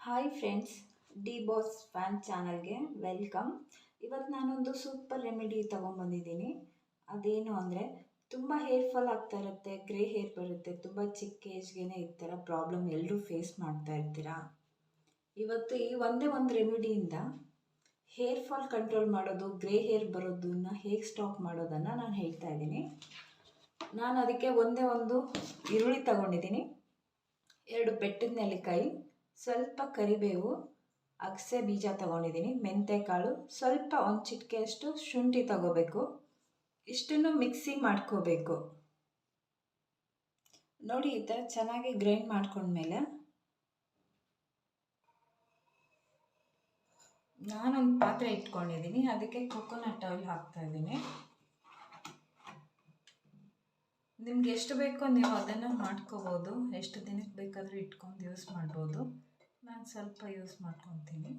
Hi friends, D boss fan ಚಾನಲ್ಗೆ welcome. ಇವತ್ತು ನಾನೊಂದು ಸೂಪರ್ ರೆಮಿಡಿ ತೊಗೊಂಬಂದಿದ್ದೀನಿ. ಅದೇನು ಅಂದರೆ ತುಂಬ ಹೇರ್ ಫಾಲ್ ಆಗ್ತಾ ಇರುತ್ತೆ, ಗ್ರೇ ಹೇರ್ ಬರುತ್ತೆ, ತುಂಬ ಚಿಕ್ಕ ಏಜ್ಗೆ ಈ ಥರ ಪ್ರಾಬ್ಲಮ್ ಎಲ್ಲರೂ ಫೇಸ್ ಮಾಡ್ತಾ ಇರ್ತೀರಾ. ಇವತ್ತು ಈ ಒಂದೇ ಒಂದು ರೆಮಿಡಿಯಿಂದ ಹೇರ್ ಫಾಲ್ ಕಂಟ್ರೋಲ್ ಮಾಡೋದು, ಗ್ರೇ ಹೇರ್ ಬರೋದನ್ನ ಹೇಗೆ ಸ್ಟಾಪ್ ಮಾಡೋದನ್ನು ನಾನು ಹೇಳ್ತಾ ಇದ್ದೀನಿ. ನಾನು ಅದಕ್ಕೆ ಒಂದೇ ಒಂದು ಈರುಳ್ಳಿ ತಗೊಂಡಿದ್ದೀನಿ, 2 ಬೆಟ್ಟದ ನೆಲ್ಲಿಕಾಯಿ, ಸ್ವಲ್ಪ ಕರಿಬೇವು, ಅಗಸೆ ಬೀಜ ತಗೊಂಡಿದ್ದೀನಿ, ಮೆಂತೆಕಾಳು, ಸ್ವಲ್ಪ ಒಂದು ಚಿಟಿಕೆಯಷ್ಟು ಶುಂಠಿ ತಗೋಬೇಕು. ಇಷ್ಟನ್ನು ಮಿಕ್ಸಿ ಮಾಡ್ಕೋಬೇಕು. ನೋಡಿ, ಈ ಥರ ಚೆನ್ನಾಗಿ ಗ್ರೈಂಡ್ ಮಾಡ್ಕೊಂಡ್ಮೇಲೆ ನಾನೊಂದು ಪಾತ್ರೆ ಇಟ್ಕೊಂಡಿದ್ದೀನಿ, ಅದಕ್ಕೆ ಕೊಕೊನಟ್ ಆಯಿಲ್ ಹಾಕ್ತಾ ಇದ್ದೀನಿ. ನಿಮ್ಗೆ ಎಷ್ಟು ಬೇಕೋ ನೀವು ಅದನ್ನು ಮಾಡ್ಕೋಬೋದು, ಎಷ್ಟು ದಿನಕ್ಕೆ ಬೇಕಾದರೂ ಇಟ್ಕೊಂಡು ಯೂಸ್ ಮಾಡ್ಬೋದು. ನಾನು ಸ್ವಲ್ಪ ಯೂಸ್ ಮಾಡ್ಕೊತೀನಿ.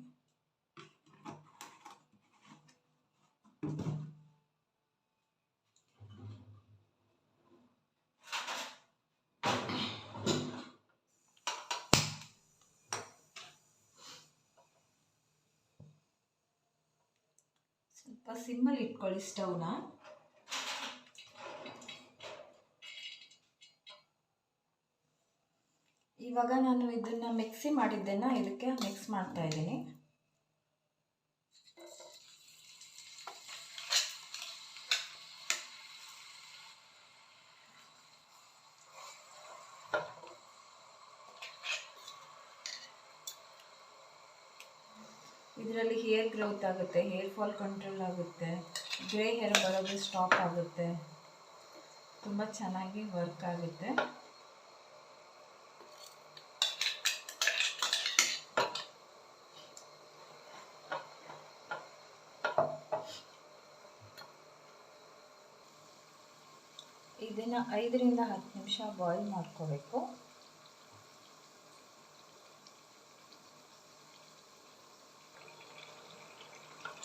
ಸ್ವಲ್ಪ ಸಿಮ್ಮಲ್ಲಿ ಇಟ್ಕೊಳ್ಳಿ ಸ್ಟವ್ನ. ಇವಾಗ ನಾನು ಇದನ್ನು ಮಿಕ್ಸಿ ಮಾಡಿದ್ದನ್ನು ಇದಕ್ಕೆ ಮಿಕ್ಸ್ ಮಾಡ್ತಾ ಇದ್ದೀನಿ. ಇದರಲ್ಲಿ ಹೇರ್ ಗ್ರೋತ್ ಆಗುತ್ತೆ, ಹೇರ್ ಫಾಲ್ ಕಂಟ್ರೋಲ್ ಆಗುತ್ತೆ, ಗ್ರೇ ಹೇರ್ ಬರೋದು ಸ್ಟಾಪ್ ಆಗುತ್ತೆ, ತುಂಬ ಚೆನ್ನಾಗಿ ವರ್ಕ್ ಆಗುತ್ತೆ. ಇದನ್ನು 5 ರಿಂದ 10 ನಿಮಿಷ ಬಾಯ್ಲ್ ಮಾಡ್ಕೋಬೇಕು.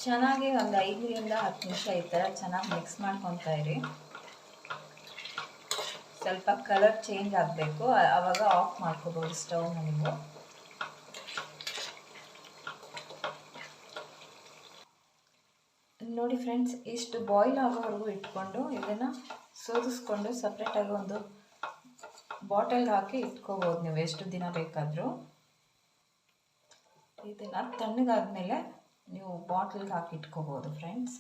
ಚೆನ್ನಾಗಿ ಒಂದು 5 ರಿಂದ 10 ನಿಮಿಷ ಈ ಥರ ಚೆನ್ನಾಗಿ ಮಿಕ್ಸ್ ಮಾಡ್ಕೊತಾ ಇರಿ. ಸ್ವಲ್ಪ ಕಲರ್ ಚೇಂಜ್ ಆಗಬೇಕು, ಆವಾಗ ಆಫ್ ಮಾಡ್ಕೋಬೋದು ಸ್ಟವ್ನ ನೀವು. ನೋಡಿ ಫ್ರೆಂಡ್ಸ್, ಇಷ್ಟು ಬಾಯ್ಲ್ ಆಗೋವರೆಗೂ ಇಟ್ಕೊಂಡು ಇದನ್ನು ಸೋದಿಸ್ಕೊಂಡು ಸಪ್ರೇಟಾಗಿ ಒಂದು ಬಾಟಲ್ಗೆ ಹಾಕಿ ಇಟ್ಕೋಬೋದು ನೀವು ಎಷ್ಟು ದಿನ ಬೇಕಾದರೂ. ಇದನ್ನು ತಣ್ಣಗಾದ್ಮೇಲೆ ನೀವು ಬಾಟಲ್ಗೆ ಹಾಕಿ ಇಟ್ಕೋಬೋದು ಫ್ರೆಂಡ್ಸ್.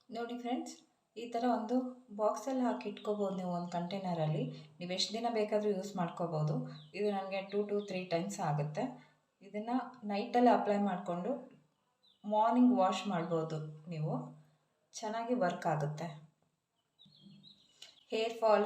ನೋಡಿ ಫ್ರೆಂಡ್ಸ್, ಈ ಥರ ಒಂದು ಬಾಕ್ಸಲ್ಲಿ ಹಾಕಿ ಇಟ್ಕೋಬೋದು ನೀವು, ಒಂದು ಕಂಟೈನರಲ್ಲಿ. ನೀವು ಎಷ್ಟು ದಿನ ಬೇಕಾದರೂ ಯೂಸ್ ಮಾಡ್ಕೋಬೋದು. ಇದು ನನಗೆ 2 to 3 ಟೈಮ್ಸ್ ಆಗುತ್ತೆ. ಇದನ್ನು ನೈಟಲ್ಲಿ ಅಪ್ಲೈ ಮಾಡಿಕೊಂಡು ಮಾರ್ನಿಂಗ್ ವಾಶ್ ಮಾಡ್ಬೋದು ನೀವು, ಚೆನ್ನಾಗಿ ವರ್ಕ್ ಆಗುತ್ತೆ. Hair fall